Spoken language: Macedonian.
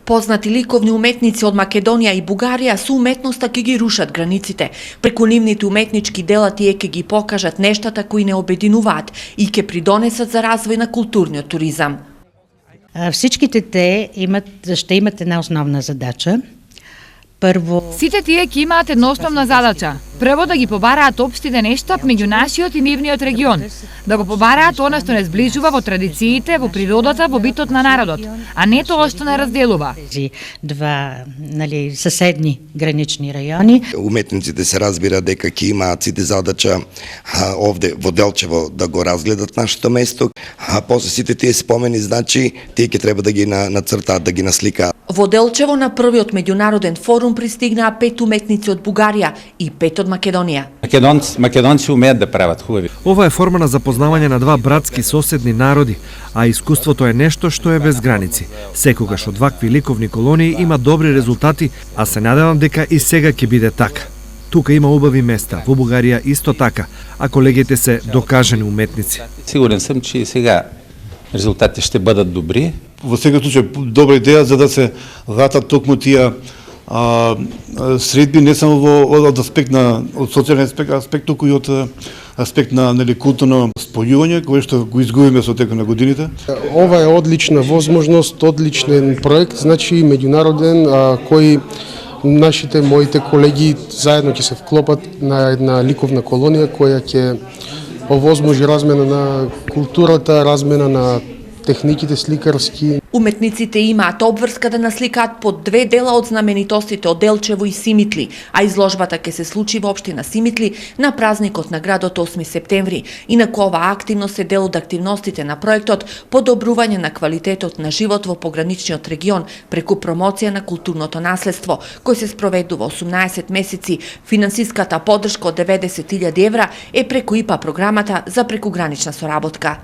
Познати ликовни уметници од Македонија и Бугарија со уметноста ќе ги рушат границите. Преку нивните уметнички дела тие ќе ги покажат нештата кои не обединуваат и ќе придонесат за развој на културниот туризам. Всичките те ще имат една основна задача. Прво, Сите тие ќе имаат една основна задача. Прво да ги побараат општите нешта меѓу нашиот и нивниот регион. Да го побараат она што не зближува во традициите, во природата, во битот на народот, а не тоа што не разделува. тези два съседни гранични райони. Уметниците се разбира дека ќе имаат сите задача овде во Делчево да го разгледат нашето место, а после сите тие спомени, значи, тие ќе треба да ги нацртаат, да ги насликаат. Во Делчево на првиот меѓународен форум пристигнаа 5 уметници од Бугарија и 5 од Македонија. Македонци умеат да прават хубави. Ова е форма на запознавање на два братски соседни народи, а искуството е нешто што е без граници. Секогаш од вакви ликовни колонии има добри резултати, а се надевам дека и сега ќе биде така. Тука има убави места, во Бугарија исто така, а колегите се докажани уметници. Сигурен сум, че и сега резултатите ще бъдат добри. Во секој случај добра идеја за да се вратат токму тие средби не само од аспект на од социјален аспект, туку и од аспект на културно спојување кое што го изгубиме со текот на годините. Ова е одлична возможност, одличен проект, значи меѓународен кој моите колеги заедно ќе се вклопат на една ликовна колонија која ќе овозможи размена на културата, размена на техниките сликарски. Уметниците имаат обврска да насликаат по 2 дела од знаменитостите од Делчево и Симитли, а изложбата ќе се случи во општина Симитли на празникот на градот 8 септември. Инаку оваа активност е дел од активностите на проектот подобрување на квалитетот на живот во пограничниот регион преку промоција на културното наследство, кој се спроведува 18 месеци. Финансиската поддршка од 90.000 евра е преку ИПА програмата за прекугранична соработка.